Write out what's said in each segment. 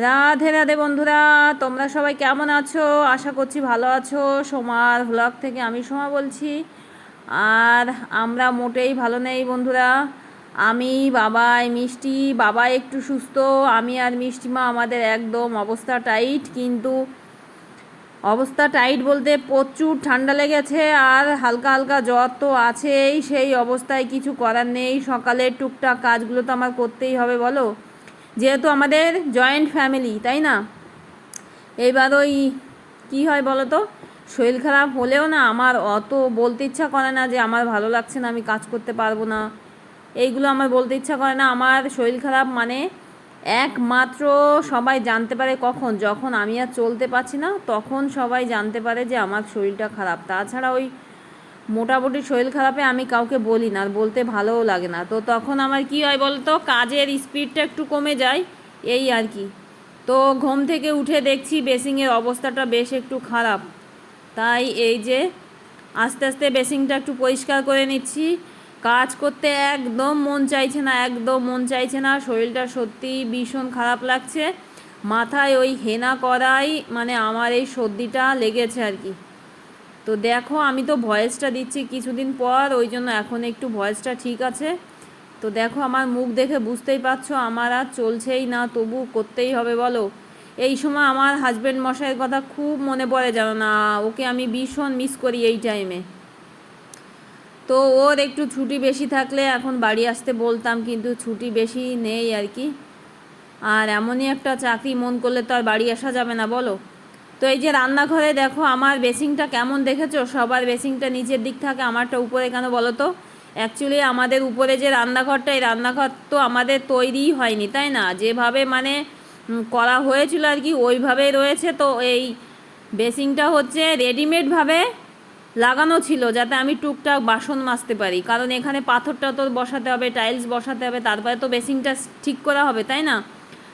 রাধে রাধে বন্ধুরা, তোমরা সবাই কেমন আছো? আশা করছি ভালো আছো। সোমার ভ্লগ থেকে আমি সোমা বলছি। আর আমরা মোটেই ভালো নেই বন্ধুরা। আমি, বাবাই, মিষ্টি, বাবা একটু সুস্থ, আমি আর মিষ্টিমা আমাদের একদম অবস্থা টাইট। কিন্তু অবস্থা টাইট বলতে প্রচুর ঠান্ডা লেগেছে আর হালকা হালকা জ্বর তো আছেই। সেই অবস্থায় কিছু করার নেই, সকালের টুকটাক কাজগুলো তো আমার করতেই হবে বলো, যেহেতু আমাদের জয়েন্ট ফ্যামিলি, তাই না? এইবার ওই কী হয় বলো তো, শরীর খারাপ হলেও না আমার অত বলতে ইচ্ছা করে না যে আমার ভালো লাগছে না, আমি কাজ করতে পারবো না, এইগুলো আমার বলতে ইচ্ছা করে না। আমার শরীর খারাপ মানে একমাত্র সবাই জানতে পারে কখন, যখন আমি আর চলতে পারছি না তখন সবাই জানতে পারে যে আমার শরীরটা খারাপ। তাছাড়া ওই মোটামুটি শরীর খারাপে আমি কাউকে বলি না, আর বলতে ভালোও লাগে না। তো তখন আমার কি হয় বলতো, কাজের স্পিডটা একটু কমে যায়, এই আর কি। তো ঘুম থেকে উঠে দেখছি বেসিংয়ের অবস্থাটা বেশ একটু খারাপ, তাই এই যে আস্তে আস্তে বেসিংটা একটু পরিষ্কার করে নিচ্ছি। কাজ করতে একদম মন চাইছে না, একদম মন চাইছে না, শরীরটা সত্যি ভীষণ খারাপ লাগছে। মাথায় ওই হেনা করাই মানে আমার এই সর্দিটা লেগেছে আর কি। তো দেখো আমি তো ভয়েসটা দিচ্ছি কিছুদিন পর, ওই জন্য এখন একটু ভয়েসটা ঠিক আছে। তো দেখো আমার মুখ দেখে বুঝতেই পারছো আমার আর চলছেই না, তবু করতেই হবে বলো। এই সময় আমার হাজব্যান্ড মশাইয়ের কথা খুব মনে পড়ে, জানো না, ওকে আমি ভীষণ মিস করি এই টাইমে। তো ওর একটু ছুটি বেশি থাকলে এখন বাড়ি আসতে বলতাম, কিন্তু ছুটি বেশি নেই আর কি। আর এমনই একটা চাকরি, মন করলে তো আর বাড়ি আসা যাবে না বলো। তো এই যে রান্নাঘরে দেখো আমার বেসিংটা কেমন দেখেছো, সবার বেসিংটা নিচের দিক থাকে, আমারটা উপরে কেন বলো তো? অ্যাকচুয়ালি আমাদের উপরে যে রান্নাঘরটা, এই রান্নাঘর তো আমাদের তৈরিই হয়নি, তাই না? যেভাবে মানে করা হয়েছিল আর কি ওইভাবেই রয়েছে। তো এই বেসিংটা হচ্ছে রেডিমেডভাবে লাগানো ছিল যাতে আমি টুকটাক বাসন মাজতে পারি, কারণ এখানে পাথর টাথর বসাতে হবে, টাইলস বসাতে হবে, তারপরে তো বেসিংটা ঠিক করা হবে, তাই না?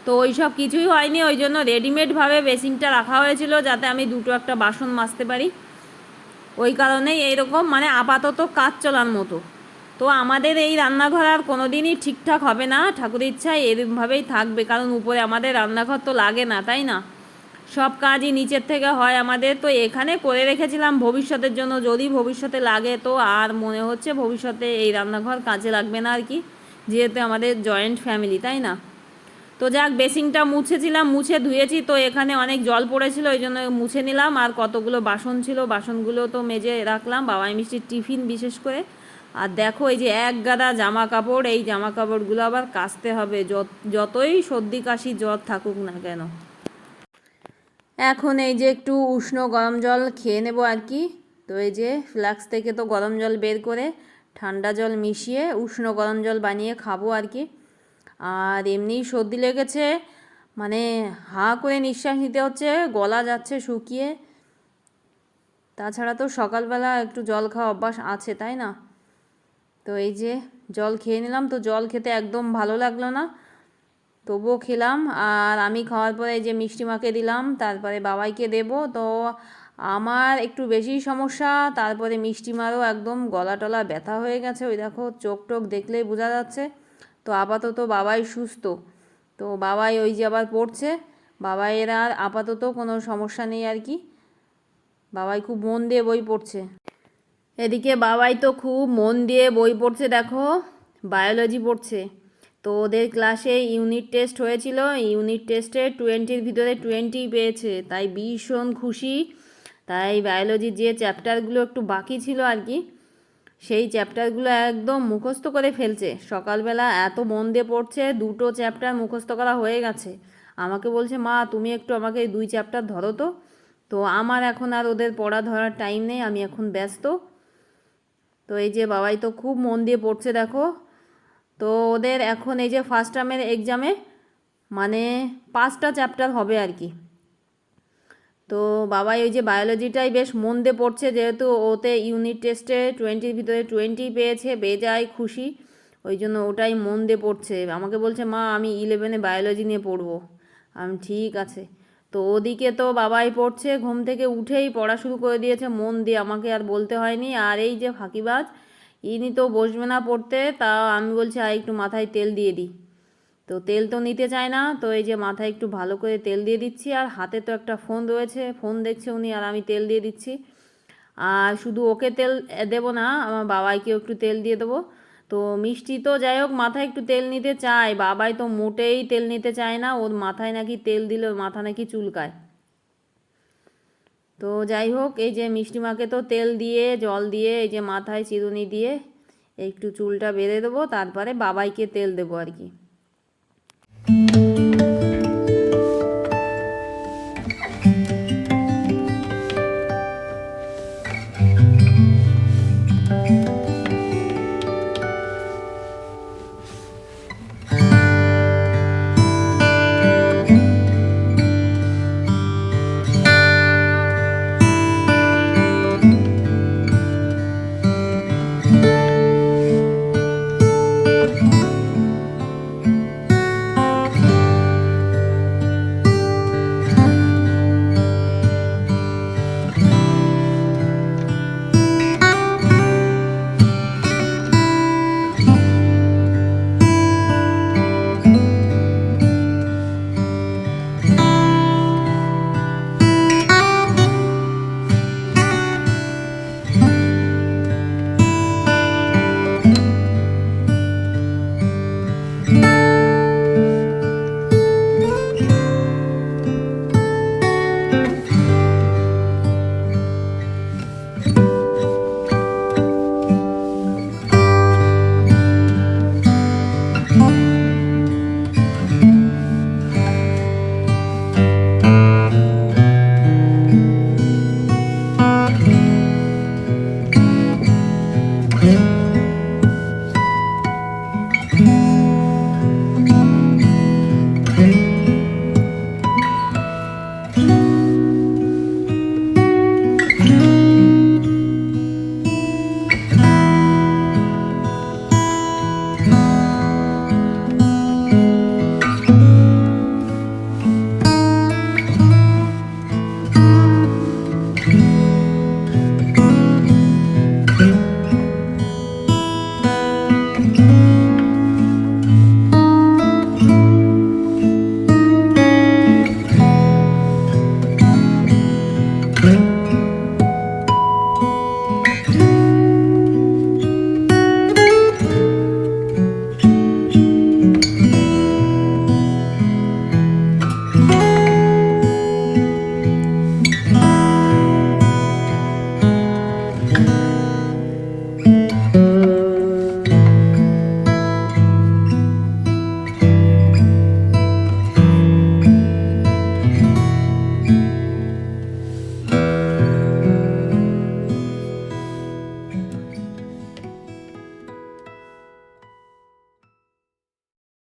তো ওই সব কিছুই হয়নি, ওই জন্য রেডিমেডভাবে বেসিনটা রাখা হয়েছিল যাতে আমি দুটো একটা বাসন মাজতে পারি। ওই কারণেই এইরকম মানে আপাতত কাজ চলার মতো। তো আমাদের এই রান্নাঘর আর কোনো দিনই ঠিকঠাক হবে না, ঠাকুরের ইচ্ছায় এরকমভাবেই থাকবে, কারণ উপরে আমাদের রান্নাঘর তো লাগে না, তাই না? সব কাজই নিচের থেকে হয় আমাদের। তো এখানে করে রেখেছিলাম ভবিষ্যতের জন্য, যদি ভবিষ্যতে লাগে। তো আর মনে হচ্ছে ভবিষ্যতে এই রান্নাঘর কাজে লাগবে না আর কি, যেহেতু আমাদের জয়েন্ট ফ্যামিলি, তাই না? তো যাক, বেসিংটা মুছেছিলাম, মুছে ধুয়েছি। তো এখানে অনেক জল পড়েছিল, ওই জন্য মুছে নিলাম। আর কতগুলো বাসন ছিল, বাসনগুলো তো মেজে রাখলাম, বাবাই মিষ্টির টিফিন বিশেষ করে। আর দেখো এই যে এক গাদা জামা কাপড়, এই জামা কাপড়গুলো আবার কাচতে হবে, যতই সর্দি কাশি জ্বর থাকুক না কেন। এখন এই যে একটু উষ্ণ গরম জল খেয়ে নেবো আর কি। তো এই যে ফ্লাক্স থেকে তো গরম জল বের করে ঠান্ডা জল মিশিয়ে উষ্ণ গরম জল বানিয়ে খাবো আর কি। আর এমনিই সর্দি লেগেছে, মানে হাঁ করে নিঃশ্বাস নিতে হচ্ছে, গলা যাচ্ছে শুকিয়ে। তাছাড়া তো সকালবেলা একটু জল খাওয়া অভ্যাস আছে, তাই না? তো এই যে জল খেয়ে নিলাম, তো জল খেতে একদম ভালো লাগলো না, তবুও খেলাম। আর আমি খাওয়ার পরে এই যে মিষ্টিমাকে দিলাম, তারপরে বাবাইকে দেব। তো আমার একটু বেশি সমস্যা, তারপরে মিষ্টিমারও একদম গলা টলা ব্যথা হয়ে গেছে, ওই দেখো চোখ টোক দেখলেই বোঝা যাচ্ছে। তো আপাতত বাবাই সুস্থ, তো বাবাই ওই যে আবার পড়ছে। বাবাইয়ের আর আপাতত কোনো সমস্যা নেই আর কি, বাবাই খুব মন দিয়ে বই পড়ছে। এদিকে বাবাই তো খুব মন দিয়ে বই পড়ছে, দেখো বায়োলজি পড়ছে। তো ওদের ক্লাসে ইউনিট টেস্ট হয়েছিল, ইউনিট টেস্টে 20-র ভিতরে 20 পেয়েছে, তাই ভীষণ খুশি। তাই বায়োলজির যে চ্যাপ্টারগুলো একটু বাকি ছিল আর কি, সেই চ্যাপ্টারগুলো একদম মুখস্থ করে ফেলছে। সকালবেলা এত মন দিয়ে পড়ছে, 2টো চ্যাপ্টার মুখস্থ করা হয়ে গেছে। আমাকে বলছে, মা তুমি একটু আমাকে এই 2 চ্যাপ্টার ধরো তো। তো আমার এখন আর ওদের পড়া ধরার টাইম নেই, আমি এখন ব্যস্ত। তো এই যে বাবাই তো খুব মন দিয়ে পড়ছে দেখো। তো ওদের এখন এই যে ফার্স্ট টার্মের এক্সামে মানে 5টা চ্যাপ্টার হবে আর কি। তো বাবাই ওই যে বায়োলজিটাই বেশ মন দিয়ে পড়ছে, যেহেতু ওতে ইউনিট টেস্টে 20-র ভিতরে 20 পেয়েছে, বেজায় খুশি, ওই জন্য ওটাই মন দিয়ে পড়ছে। আমাকে বলছে, মা আমি 11-এ বায়োলজি নিয়ে পড়বো। আমি ঠিক আছে। তো ওদিকে তো বাবাই পড়ছে, ঘুম থেকে উঠেই পড়া শুরু করে দিয়েছে মন দিয়ে, আমাকে আর বলতে হয়নি। আর এই যে ফাঁকিবাজ, ইনি তো বসবে না পড়তে, তা আমি বলছি আর একটু মাথায় তেল দিয়ে দিই। তো তেল তো নিতে চায় না, তো এই যে মাথায় একটু ভালো করে তেল দিয়ে দিচ্ছি, আর হাতে তো একটা ফোন রয়েছে, ফোন দেখছে উনি, আর আমি তেল দিয়ে দিচ্ছি। আর শুধু ওকে তেল দেবো না, আমার বাবাইকেও একটু তেল দিয়ে দেবো। তো মিষ্টি তো যাই হোক মাথায় একটু তেল নিতে চায়, বাবাই তো মোটেই তেল নিতে চায় না, ওর মাথায় নাকি তেল দিলে ওর মাথা নাকি চুলকায়। তো যাই হোক, এই যে মিষ্টিমাকে তো তেল দিয়ে জল দিয়ে এই যে মাথায় চিরুনি দিয়ে একটু চুলটা বেঁধে দেবো, তারপরে বাবাইকে তেল দেবো আর কি।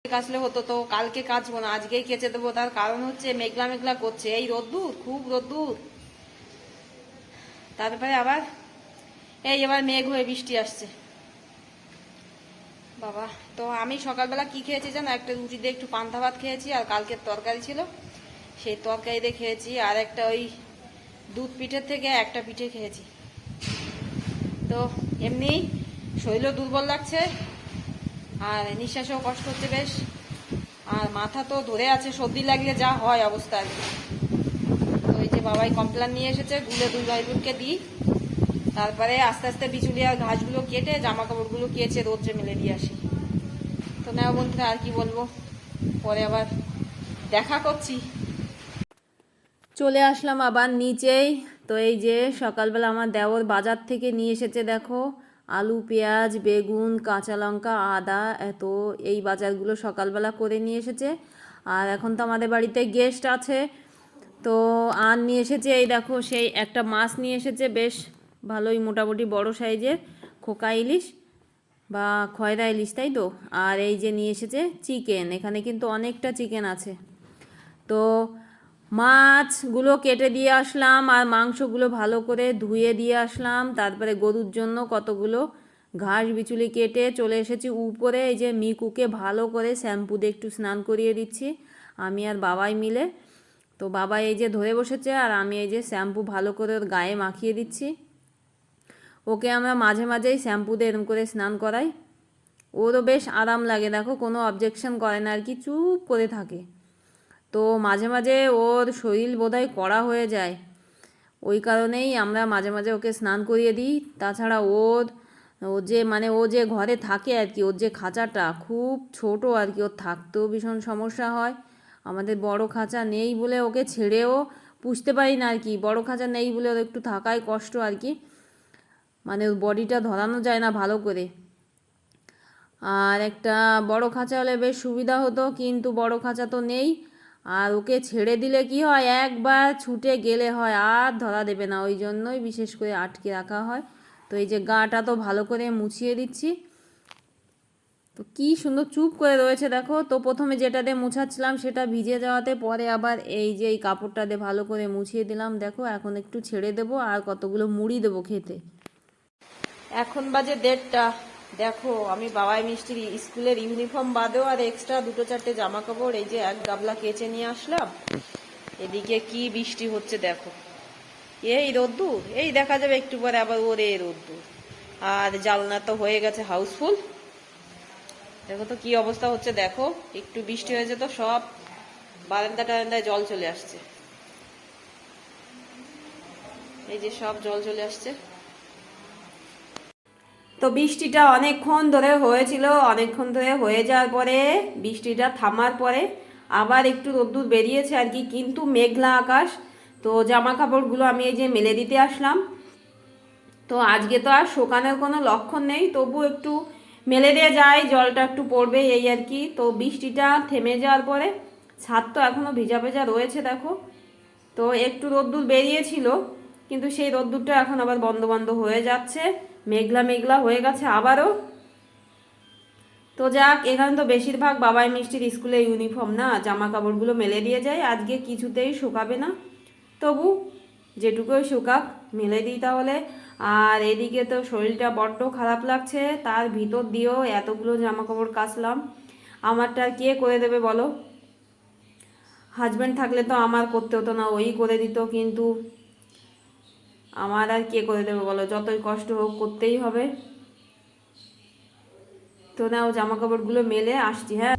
কাচলে হতো, তো কালকে কাচবো না, আজকেই কেচে দেবো। তার কারণ হচ্ছে মেঘলা মেঘলা করছে, এই রোদ্দুর, খুব রোদ্দুর। তারপরে আবার এই এবার মেঘ হয়ে বৃষ্টি আসছে বাবা। তো আমি সকালবেলা কি খেয়েছি জানো, একটা রুটি দিয়ে একটু পান্তা ভাত খেয়েছি, আর কালকের তরকারি ছিল সেই তরকারি দিয়ে খেয়েছি, আর একটা ওই দুধ পিঠের থেকে একটা পিঠে খেয়েছি। তো এমনি শরীরও দুর্বল লাগছে, আর নিঃশ্বাসেও কষ্ট হচ্ছে বেশ, আর মাথা তো ধরে আছে, সর্দি লাগলে যা হয় অবস্থা আর কি। তো এই যে বাবাই কমপ্লেন নিয়ে এসেছে, গুলে দুই ভাই বোনকে দিই, তারপরে আস্তে আস্তে বিচুলিয়ার ঘাসগুলো কেটে জামা কাপড়গুলো কেচে রোদ্রে মেলে দিয়ে আসি। তো নাও বন্ধুরা, আর কি বলবো, পরে আবার দেখা করছি। চলে আসলাম আবার নিচেই। তো এই যে সকালবেলা আমার দেওর বাজার থেকে নিয়ে এসেছে, দেখো আলু, পেঁয়াজ, বেগুন, কাঁচা লঙ্কা, আদা, এত এই বাজারগুলো সকালবেলা করে নিয়ে এসেছে। আর এখন তো আমাদের বাড়িতে গেস্ট আছে, তো আর নিয়ে এসেছে এই দেখো সেই একটা মাছ নিয়ে এসেছে, বেশ ভালোই মোটামুটি বড় সাইজের খোকা ইলিশ বা খয়রা ইলিশ, তাই তো। আর এই যে নিয়ে এসেছে চিকেন, এখানে কিন্তু অনেকটা চিকেন আছে। তো মাছগুলো কেটে দিয়ে আসলাম, আর মাংসগুলো ভালো করে ধুয়ে দিয়ে আসলাম। তারপরে গরুর জন্য কতগুলো ঘাস বিচুলি কেটে চলে এসেছি উপরে। এই যে মিকুকে ভালো করে শ্যাম্পু দিয়ে একটু স্নান করিয়ে দিচ্ছি আমি আর বাবাই মিলে। তো বাবা এই যে ধরে বসেছে, আর আমি এই যে শ্যাম্পু ভালো করে ওর গায়ে মাখিয়ে দিচ্ছি। ওকে আমরা মাঝে মাঝেই শ্যাম্পু দিয়ে এরম করে স্নান করাই, ওরও বেশ আরাম লাগে, দেখো কোনো অবজেকশন করে না আর কি, চুপ করে থাকে। তো মাঝে মাঝে ওর শরীর বোধহয় কড়া হয়ে যায়, ওই কারণেই আমরা মাঝে মাঝে ওকে স্নান করিয়ে দিই। তাছাড়া ও যে ঘরে থাকে আর কি, ওর যে খাঁচাটা খুব ছোট আর কি, ওর থাকতেও ভীষণ সমস্যা হয়। আমাদের বড় খাঁচা নেই বলে ওকে ছেড়েও পুষতে পারি না আর কি, বড় খাঁচা নেই বলে ওর একটু থাকায় কষ্ট আর কি, মানে ওর বডিটা ধরানো যায় না ভালো করে। আর একটা বড় খাঁচা হলে বেশ সুবিধা হতো, কিন্তু বড় খাঁচা তো নেই। আর ওকে ছেড়ে দিলে কি হয়, একবার ছুটে গেলে হয় আর ধরা দেবে না, ওই জন্যই বিশেষ করে আটকে রাখা হয়। তো এই যে গাটা তো ভালো করে মুছিয়ে দিচ্ছি, তো কি সুন্দর চুপ করে রয়েছে দেখো। তো প্রথমে যেটা দিয়ে মুছাচ্ছিলাম সেটা ভিজে যাওয়াতে পরে আবার এই যে এই কাপড়টা দিয়ে ভালো করে মুছিয়ে দিলাম। দেখো এখন একটু ছেড়ে দেবো আর কতগুলো মুড়ি দেবো খেতে। এখন বাজে 1:30। দেখো আমি বাবাই মিষ্টির স্কুলের ইউনিফর্ম বাদেও আর এক্সট্রা 2-4টে জামা কাপড় এই যে এক গাবলা কেচে নিয়ে আসলাম। এদিকে কি বৃষ্টি হচ্ছে দেখো, এই রোদ্দুর, এই দেখা যাবে একটু পরে আবার ওরে রোদ্দুর। আর জানলা তো হয়ে গেছে হাউসফুল, দেখো তো কি অবস্থা হচ্ছে। দেখো একটু বৃষ্টি হয়েছে তো সব বারান্দা টারান্দায় জল চলে আসছে, এই যে সব জল চলে আসছে। তো বৃষ্টিটা অনেকক্ষণ ধরে হয়েছিল, অনেকক্ষণ ধরে হয়ে যাওয়ার পরে বৃষ্টিটা থামার পরে আবার একটু রোদ্দুর বেরিয়েছে আর কি, কিন্তু মেঘলা আকাশ। তো জামা কাপড়গুলো আমি এই যে মেলে দিতে আসলাম। তো আজকে তো আর শুকানোর কোনো লক্ষণ নেই, তবু একটু মেলে দিয়ে যাই, জলটা একটু পড়বে এই আর কি। তো বৃষ্টিটা থেমে যাওয়ার পরে ছাদ তো এখনও ভিজা ভেজা রয়েছে দেখো। তো একটু রোদ্দুর বেরিয়েছিল, কিন্তু সেই রোদ্দুরটা এখন আবার বন্ধ বন্ধ হয়ে যাচ্ছে, মেঘলা মেঘলা হয়ে গেছে আবারও। তো যাক, এখানে তো বেশিরভাগ বাবাই মিষ্টির স্কুলে ইউনিফর্ম না, জামা কাপড়গুলো মেলে দিয়ে যায়, আজকে কিছুতেই শুকাবে না, তবু যেটুকুই শুকাক মেলে দিই তাহলে। আর এদিকে তো শরীরটা বড্ড খারাপ লাগছে, তার ভিতর দিয়েও এতগুলো জামা কাপড় কাচলাম, আমারটা কে করে দেবে বলো। হাজব্যান্ড থাকলে তো আমার করতে হতো না, ওই করে দিত, কিন্তু আমার আর কে করে দেবে বলো, যতই কষ্ট হোক করতেই হবে। তো নাও জামা কাপড়গুলো মেলে আসছি, হ্যাঁ।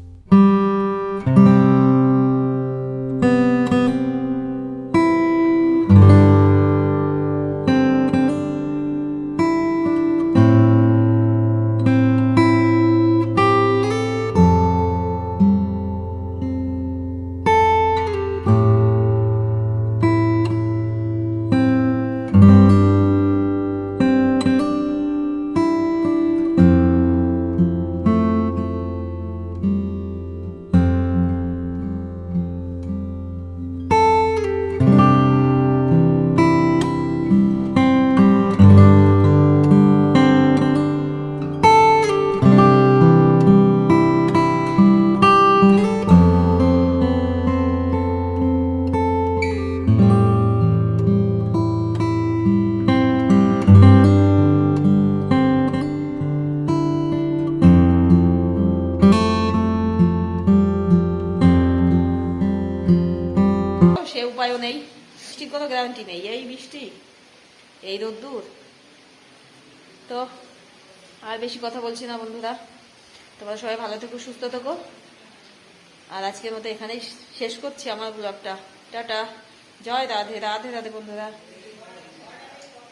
সে উপায়ও নেই, বৃষ্টির কোনো গ্যারান্টি নেই, এই বৃষ্টি এই রোদ্দুর। তো আর বেশি কথা বলছি না বন্ধুরা, তোমরা সবাই ভালো থেকো, সুস্থ থেকো। আর আজকের মতো এখানেই শেষ করছি আমার ব্লগটা। টাটা, জয় রাধে, রাধে রাধে বন্ধুরা।